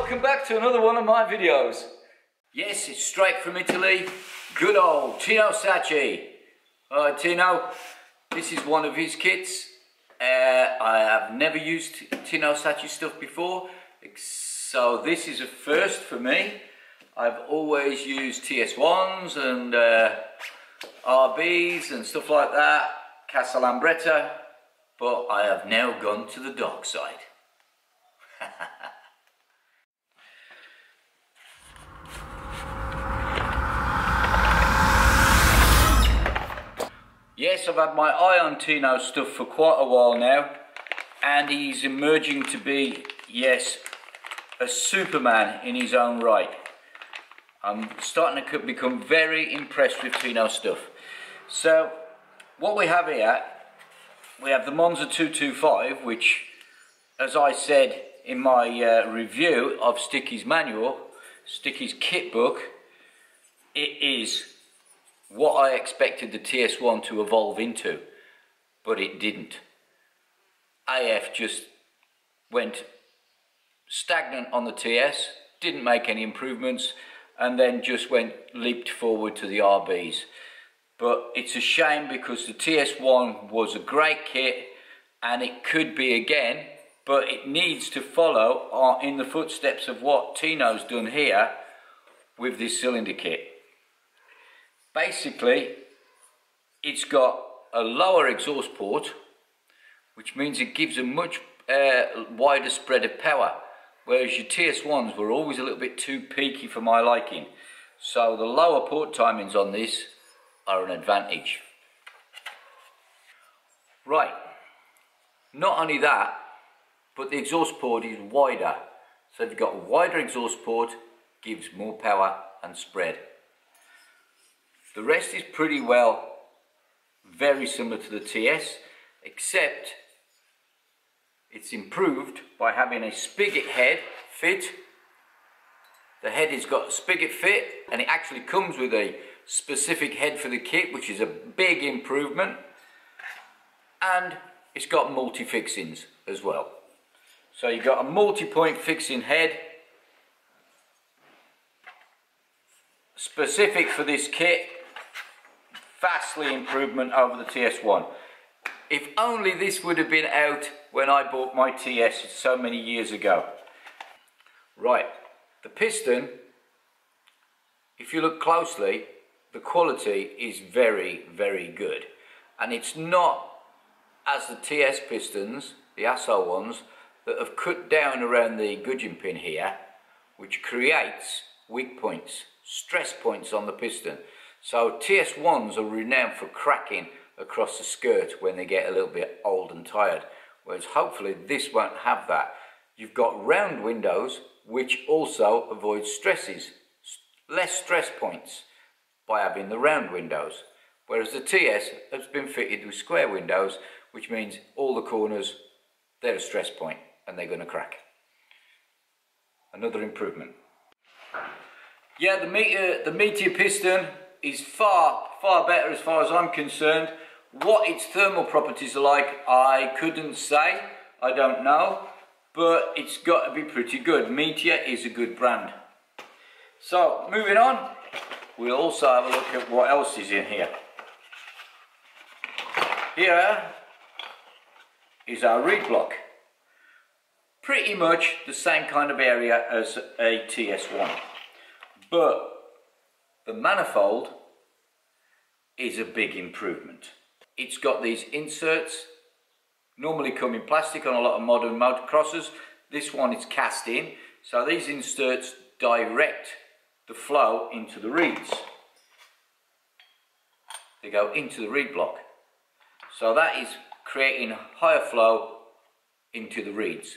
welcome back to another one of my videos. Yes, it's straight from Italy, good old Tino Sacchi. Alright Tino, this is one of his kits. I have never used Tino Sacchi stuff before, so this is a first for me. I've always used TS1s and RBs and stuff like that, Casa Lambretta, but I have now gone to the dark side. Yes, I've had my eye on Tino's stuff for quite a while now, and he's emerging to be, yes, a Superman in his own right. I'm starting to become very impressed with Tino's stuff. So, what we have here, we have the MONZA 225, which, as I said in my review of Sticky's manual, Sticky's kit book, it is what I expected the TS1 to evolve into, but it didn't. AF just went stagnant on the TS, didn't make any improvements, and then just leaped forward to the RBs. But it's a shame because the TS1 was a great kit, and it could be again, but it needs to follow in the footsteps of what Tino's done here with this cylinder kit. Basically, it's got a lower exhaust port, which means it gives a much wider spread of power, whereas your TS1s were always a little bit too peaky for my liking. So the lower port timings on this are an advantage. Right, not only that, but the exhaust port is wider. So if you've got a wider exhaust port, gives more power and spread. The rest is pretty well very similar to the TS, except it's improved by having a Spigot Head Fit. The head has got a Spigot Fit, and it actually comes with a specific head for the kit, which is a big improvement. And it's got multi-fixings as well. So you've got a multi-point fixing head, specific for this kit. Vastly improvement over the TS1. If only this would have been out when I bought my TS so many years ago. Right, the piston, if you look closely, the quality is very, very good. And it's not as the TS pistons, the ASO ones, that have cut down around the gudgeon pin here, which creates weak points, stress points on the piston. So TS1s are renowned for cracking across the skirt when they get a little bit old and tired, whereas hopefully this won't have that. You've got round windows, which also avoid stresses, less stress points by having the round windows, whereas the TS has been fitted with square windows, which means all the corners, they're a stress point and they're going to crack. Another improvement. Yeah, the Meteor piston is far better as far as I'm concerned. What its thermal properties are like, I couldn't say, I don't know, but it's got to be pretty good. Meteor is a good brand. So, moving on, we'll also have a look at what else is in here. Here is our reed block. Pretty much the same kind of area as a TS1, but the manifold is a big improvement. It's got these inserts, normally come in plastic on a lot of modern motocrossers. This one is cast in, so these inserts direct the flow into the reeds. They go into the reed block. So that is creating higher flow into the reeds,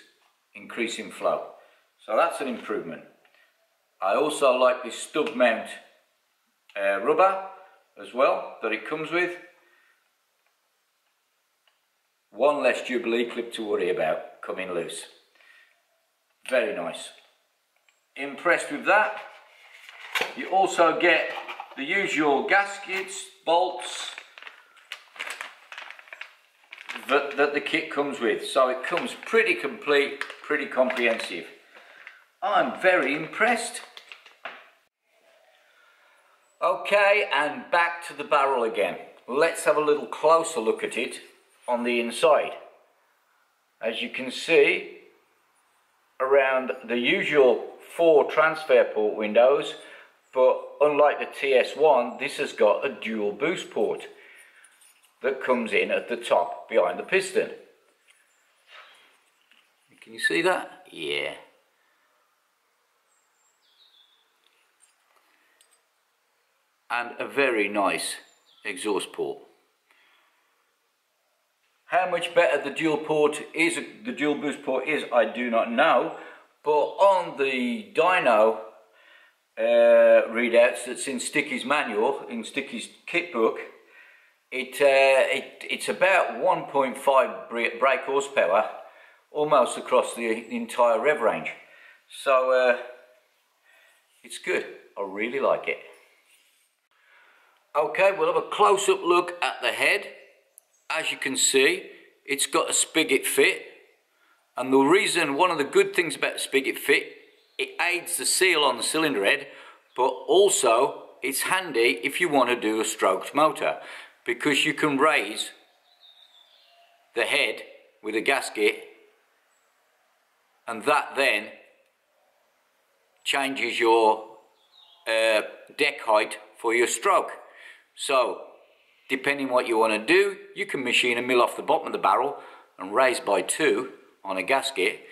increasing flow. So that's an improvement. I also like this stub mount rubber as well that it comes with. One less Jubilee clip to worry about coming loose. Very nice. Impressed with that. You also get the usual gaskets, bolts that the kit comes with. So it comes pretty complete, pretty comprehensive. I'm very impressed. Okay, and back to the barrel again. Let's have a little closer look at it on the inside. As you can see, around the usual 4 transfer port windows, but unlike the TS1, this has got a dual boost port that comes in at the top behind the piston. Can you see that? Yeah. And a very nice exhaust port. How much better the dual boost port is, I do not know, but on the dyno readouts that's in Sticky's manual, in Sticky's kit book, it's about 1.5 brake horsepower, almost across the entire rev range. So it's good. I really like it. Okay, we'll have a close-up look at the head. As you can see, it's got a Spigot fit, and the reason, one of the good things about the Spigot fit, it aids the seal on the cylinder head, but also it's handy if you want to do a stroked motor, because you can raise the head with a gasket, and that then changes your deck height for your stroke. So depending what you want to do, you can machine a mill off the bottom of the barrel and raise by 2 on a gasket,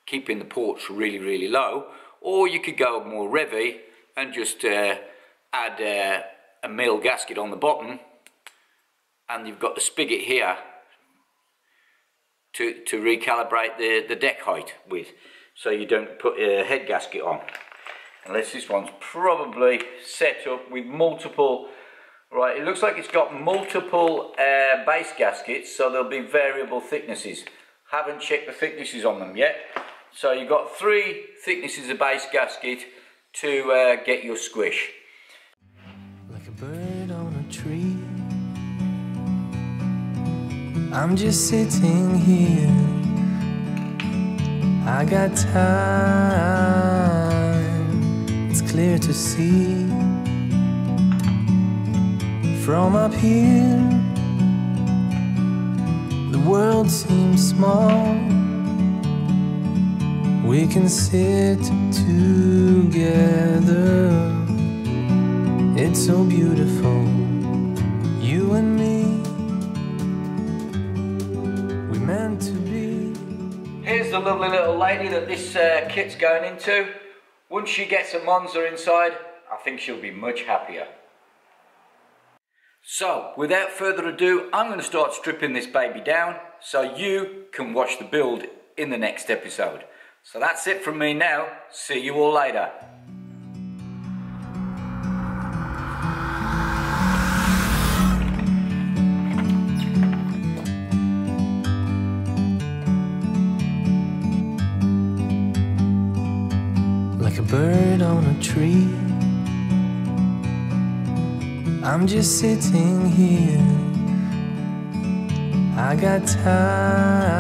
keeping the ports really low, or you could go more revy and just add a mill gasket on the bottom, and you've got the spigot here to recalibrate the deck height with, so you don't put a head gasket on, unless this one's probably set up with multiple. Right, it looks like it's got multiple base gaskets, so there'll be variable thicknesses. Haven't checked the thicknesses on them yet. So you've got 3 thicknesses of base gasket to get your squish. Like a bird on a tree, I'm just sitting here. I got time, it's clear to see. From up here, the world seems small. We can sit together. It's so beautiful, you and me. We meant to be. Here's the lovely little lady that this kit's going into. Once she gets a MONZA inside, I think she'll be much happier. So, without further ado, I'm going to start stripping this baby down so you can watch the build in the next episode. So that's it from me now. See you all later. Like a bird on a tree, I'm just sitting here. I got time.